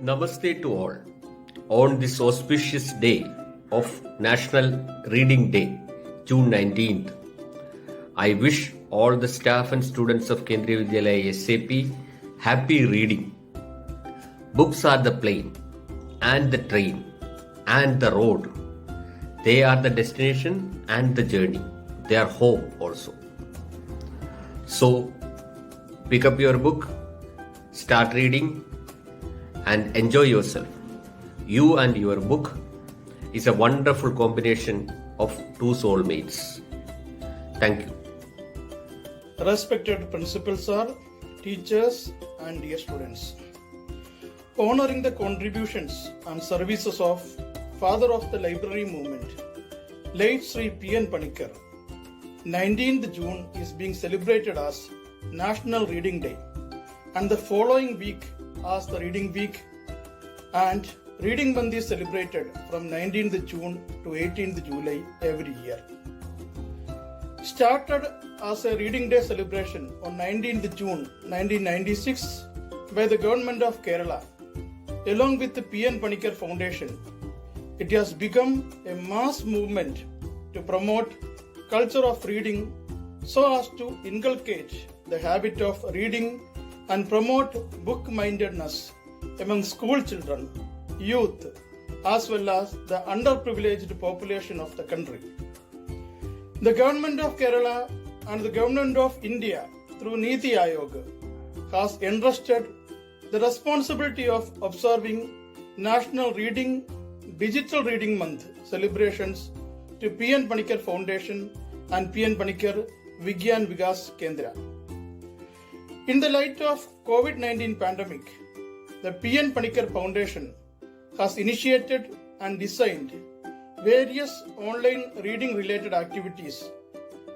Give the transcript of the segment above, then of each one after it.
Namaste to all. On this auspicious day of National Reading Day, June 19th, I wish all the staff and students of Kendriya Vidyalaya SAP happy reading. Books are the plane and the train and the road. They are the destination and the journey. They are home also. So, pick up your book, start reading, and enjoy yourself. You and your book is a wonderful combination of two soulmates. Thank you. Respected principals, sir, teachers, and dear students. Honoring the contributions and services of Father of the Library Movement, late Sri P.N. Panikkar, 19th June is being celebrated as National Reading Day, and the following week as the Reading Week, and Reading Month is celebrated from 19th June to 18th July every year. Started as a Reading Day celebration on 19th June 1996 by the Government of Kerala, along with the P.N. Panikkar Foundation, it has become a mass movement to promote culture of reading so as to inculcate the habit of reading and promote book-mindedness among school children, youth, as well as the underprivileged population of the country. The Government of Kerala and the Government of India through Niti Aayog has entrusted the responsibility of observing National Digital Reading Month celebrations to P.N. Panikkar Foundation and P.N. Panikkar Vigyan Vikas Kendra. In the light of COVID-19 pandemic, the P.N. Panikkar Foundation has initiated and designed various online reading related activities,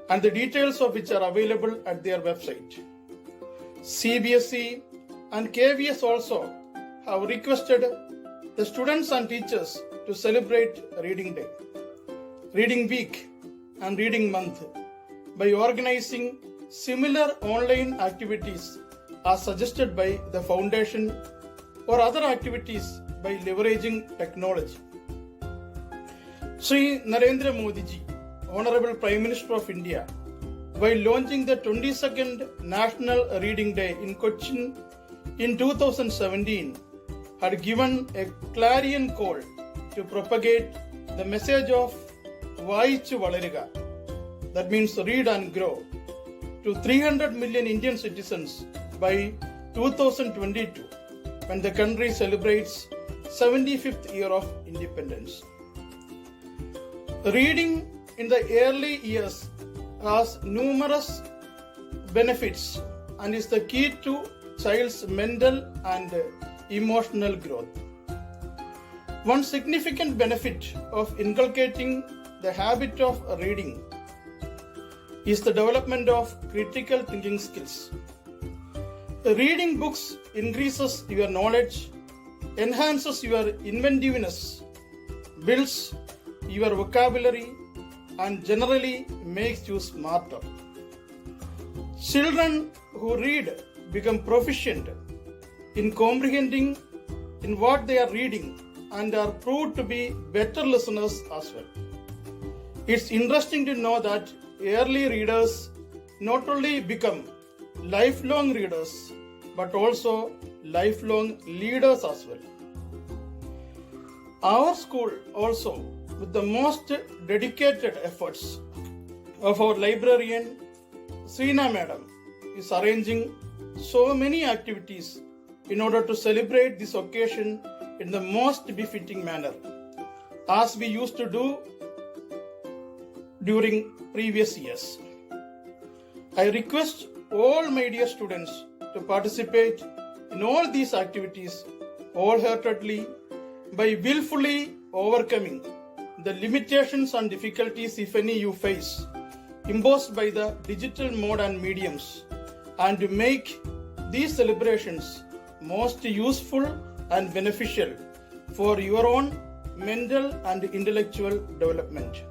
and the details of which are available at their website. CBSE and KVS also have requested the students and teachers to celebrate Reading Day, Reading Week, and Reading Month by organizing similar online activities as suggested by the foundation or other activities by leveraging technology. Sri Narendra Modi ji, Honorable Prime Minister of India, while launching the 22nd National Reading Day in Cochin in 2017, had given a clarion call to propagate the message of Vaichu Valariga, that means read and grow, to 300 million Indian citizens by 2022, when the country celebrates 75th year of independence. Reading in the early years has numerous benefits and is the key to child's mental and emotional growth. One significant benefit of inculcating the habit of reading is the development of critical thinking skills. Reading books increases your knowledge, enhances your inventiveness, builds your vocabulary, and generally makes you smarter. Children who read become proficient in comprehending in what they are reading and are proved to be better listeners as well. It's interesting to know that early readers not only become lifelong readers but also lifelong leaders as well. Our school also, with the most dedicated efforts of our librarian Sreena Madam, is arranging so many activities in order to celebrate this occasion in the most befitting manner, as we used to do during previous years. I request all my dear students to participate in all these activities wholeheartedly by willfully overcoming the limitations and difficulties, if any, you face imposed by the digital mode and mediums, and to make these celebrations most useful and beneficial for your own mental and intellectual development.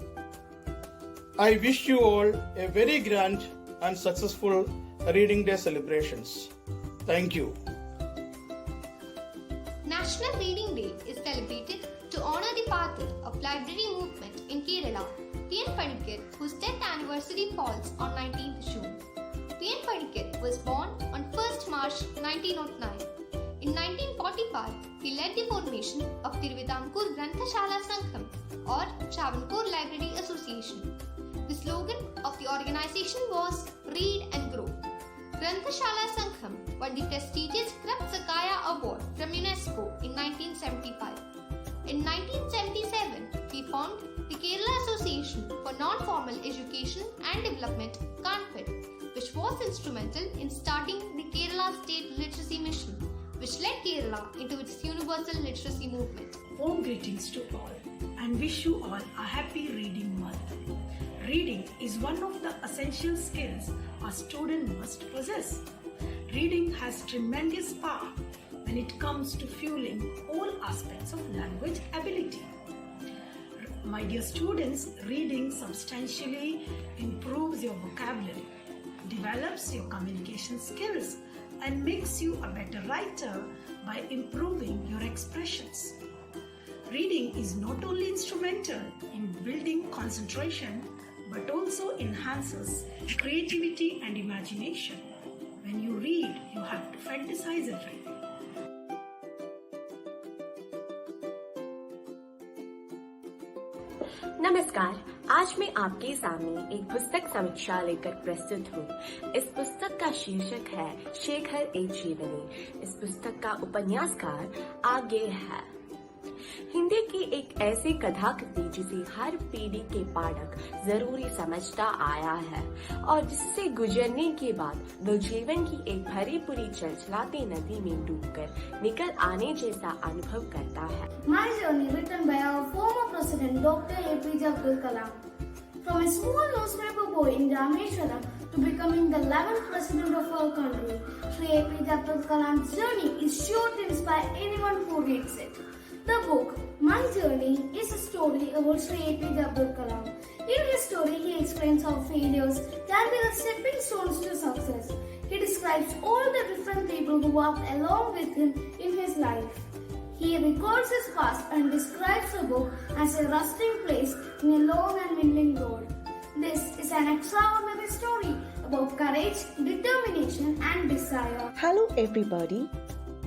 I wish you all a very grand and successful Reading Day celebrations. Thank you. National Reading Day is celebrated to honor the father of library movement in Kerala, P.N. Panikkar, whose death anniversary falls on 19th June. P.N. Panikkar was born on 1st March 1909. In 1945, he led the formation of Tiruvidampur Granthashala Sangham or Travancore Library Association. The slogan of the organization was Read and Grow. Granthashala Sangham won the prestigious Krap Sakaya Award from UNESCO in 1975. In 1977, he formed the Kerala Association for Non-Formal Education and Development, CANFED, which was instrumental in starting the Kerala State Literacy Mission, which led Kerala into its universal literacy movement. Warm greetings to all and wish you all a happy reading month. Reading is one of the essential skills a student must possess. Reading has tremendous power when it comes to fueling all aspects of language ability. My dear students, reading substantially improves your vocabulary, develops your communication skills, and makes you a better writer by improving your expressions. Reading is not only instrumental in building concentration but also enhances creativity and imagination. When you read, you have to fantasize it. नमस्कार, आज मैं आपके सामने एक पुस्तक समीक्षा लेकर प्रस्तुत हूँ। इस पुस्तक का शीर्षक है शेखर ए जीवनी। इस पुस्तक का उपन्यासकार आगे है। हिंदी की एक ऐसी कथाकृति जिसे हर पीढ़ी के पाठक जरूरी समझता आया है और जिससे गुजरने के बाद वो जीवन की एक भरी पूरी चलचलाती नदी में डूबकर निकल आने जैसा अनुभव करता है। My journey written by our former president Dr. APJ Abdul Kalam. From a small newspaper boy in Rameshwaram to becoming the 11th president of our country, Sri APJ Abdul Kalam's journey is sure to inspire anyone who reads it. The book, My Journey, is a story about Sri APJ Abdul Kalam. In his story, he explains how failures can be the stepping stones to success. He describes all the different people who walked along with him in his life. He records his past and describes the book as a resting place in a long and winding road. This is an extraordinary story about courage, determination, and desire. Hello, everybody.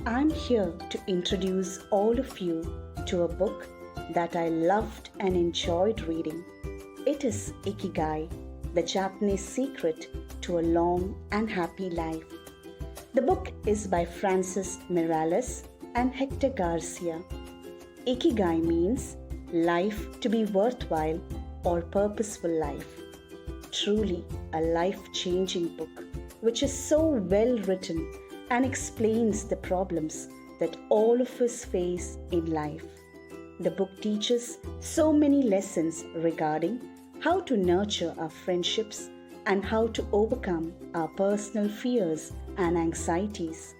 I'm here to introduce all of you to a book that I loved and enjoyed reading. It is Ikigai, the Japanese secret to a long and happy life. The book is by Francis Miralles and Hector Garcia. Ikigai means life to be worthwhile or purposeful life. Truly a life-changing book, which is so well written and explains the problems that all of us face in life. The book teaches so many lessons regarding how to nurture our friendships and how to overcome our personal fears and anxieties.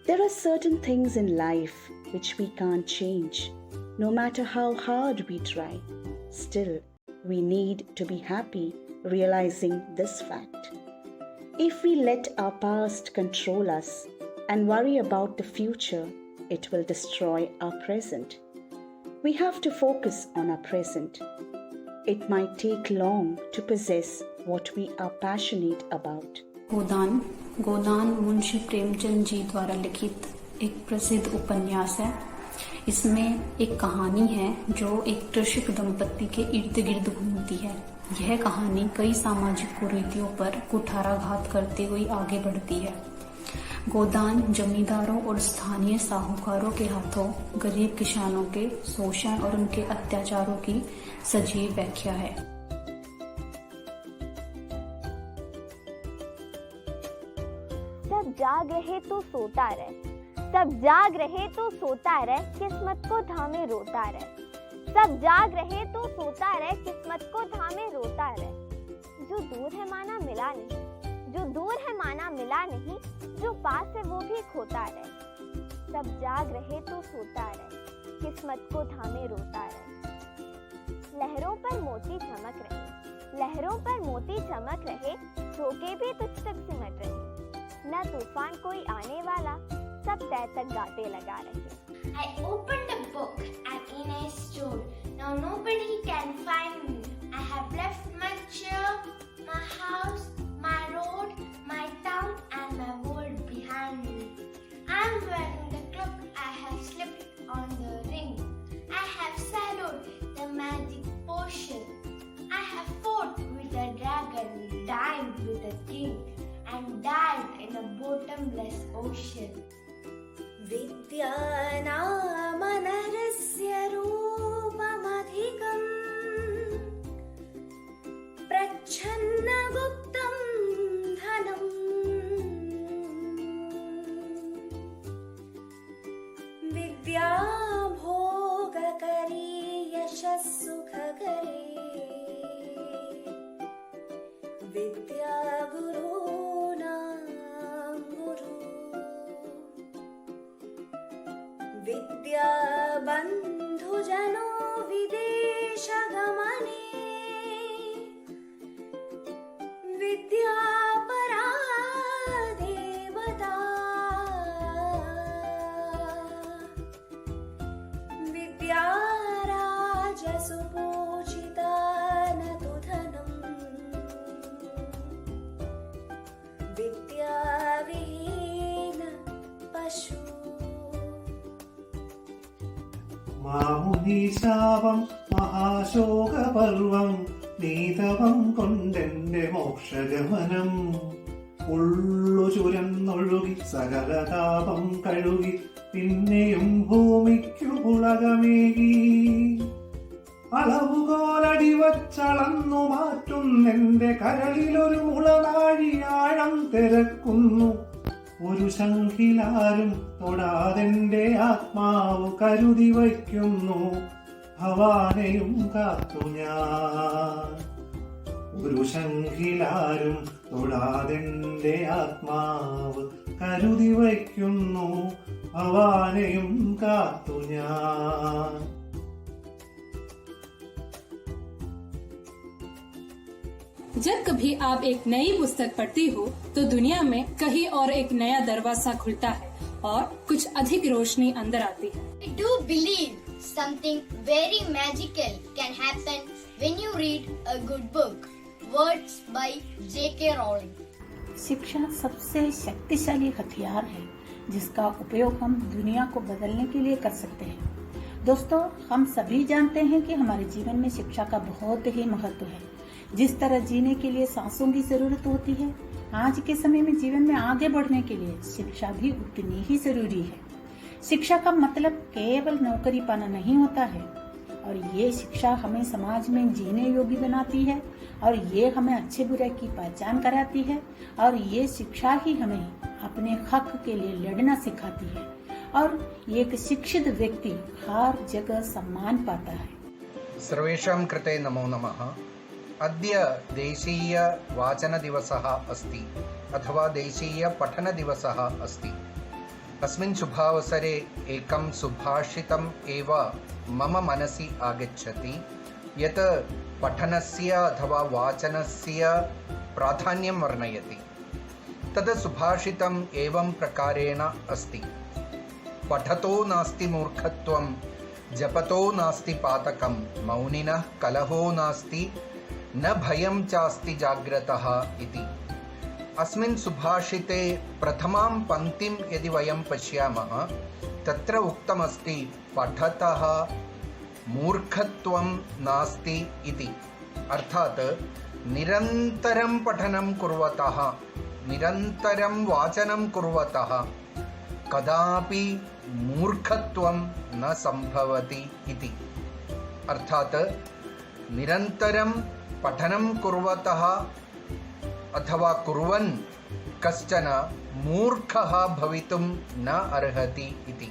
There are certain things in life which we can't change, no matter how hard we try. Still, we need to be happy realizing this fact. If we let our past control us and worry about the future, it will destroy our present. We have to focus on our present. It might take long to possess what we are passionate about. गोदान मुंशी प्रेमचंद जी द्वारा लिखित एक प्रसिद्ध उपन्यास है। इसमें एक कहानी है जो एक कृषक दंपत्ति के इर्द गिर्द घूमती है। यह कहानी कई सामाजिक कुरीतियों पर कुठाराघात करते हुए आगे बढ़ती है। गोदान जमींदारों और स्थानीय साहूकारों के हाथों गरीब किसानों के शोषण और उनके अत्याचारों की सजीव व्याख्या है। सब जाग रहे तो सोता रहे, सब जाग रहे तो सोता रहे, किस्मत को थामे रोता रहे। सब जाग रहे तो सोता रहे, किस्मत को थामे रोता रहे। जो दूर है माना मिला नहीं, जो दूर है माना मिला नहीं, जो पास है वो भी खोता रहे। सब जाग रहे तो सोता रहे, किस्मत को थामे रोता रहे। लहरों पर मोती चमक रहे, लहरों पर मोती चमक रहे, झोंके भी तुझ तक सिमट रहे। न तूफान कोई आने वाला, सब तय तक गाते लगा रहे। I opened a book and in I stood. Now nobody can find me. I have left my chair, my house, my road, my town and my world behind me. I am wearing the cloak, I have slipped on the ring. I have swallowed the magic potion. I have fought with a dragon, dined with a king, and died in a bottomless ocean. विद्यानामनरस्य रूपमधिकम् प्रच्छन्नगुप्तं धनम् विद्या भोगकरी यशः सुखकरी विद्या गुरूणां गुरु विद्या बन्धुजनो विदेशगमने विद्या परा देवता विद्या राजसुपूजिता न तु धनम् विद्याविहीन पशु മാമുനീശാപം മഹാശോകപർവം നീതവം കൊണ്ടെന്റെ മോക്ഷഗമനം ഉള്ളു ചുരന്നൊഴുകി സകലതാപം കഴുകി പിന്നെയും ഭൂമിക്കു പുളകമേകി അളവുകോലടി വച്ചളന്നു മാറ്റുന്നെന്റെ കരളിലൊരു മുളനാഴിയാഴം തിരക്കുന്നു ഒരു ശംഖിലാരും തൊടാതെന്റെ ആത്മാവ് കരുതി വയ്ക്കുന്നു ഭവാനെയും കാത്തു ഞാൻ ഒരു ശംഖിലാരും തൊടാതെന്റെ ആത്മാവ് കരുതി വയ്ക്കുന്നു ഭവാനെയും കാത്തു ഞാൻ जब कभी आप एक नई पुस्तक पढ़ती हो तो दुनिया में कहीं और एक नया दरवाजा खुलता है और कुछ अधिक रोशनी अंदर आती है। I do believe something very magical can happen when you read a good book. Words by J.K. Rowling. शिक्षा सबसे शक्तिशाली हथियार है जिसका उपयोग हम दुनिया को बदलने के लिए कर सकते हैं। दोस्तों, हम सभी जानते हैं कि हमारे जीवन में शिक्षा का बहुत ही महत्व है। जिस तरह जीने के लिए सांसों की जरूरत होती है, आज के समय में जीवन में आगे बढ़ने के लिए शिक्षा भी उतनी ही जरूरी है। शिक्षा का मतलब केवल नौकरी पाना नहीं होता है, और ये शिक्षा हमें समाज में जीने योग्य बनाती है, और ये हमें अच्छे बुरे की पहचान कराती है, और ये शिक्षा ही हमें अपने हक के लिए लड़ना सिखाती है, और एक शिक्षित व्यक्ति हर जगह सम्मान पाता है। सर्वेषां कृते नमो नमः। अद्य देशीय वाचनदिवसः अस्ति अथवा देशीय पठनदिवसः अस्ति। अस्मिन् शुभावसरे एकं सुभाषितम् एव मम मनसि आगच्छति यत् पठनस्य अथवा वाचनस्य प्राधान्यं वर्णयति। तद् सुभाषितम् एवं प्रकारेण अस्ति। पठतो नास्ति मूर्खत्वं, जपतो नास्ति पातकं, मौनिनः कलहो नास्ति, न भयं चास्ति जाग्रतः इति। अस्मिन् सुभाषिते प्रथमां पङ्क्तिं यदि वयं पश्यामः तत्र उक्तमस्ति पठतः मूर्खत्वं नास्ति इति। अर्थात् निरन्तरं पठनं कुर्वतः, निरन्तरं वाचनं कुर्वतः कदापि मूर्खत्वं न सम्भवति इति। अर्थात् निरन्तरं पठनं कुर्वतः अथवा कुर्वन् कश्चन मूर्खः भवितुं न अर्हति इति।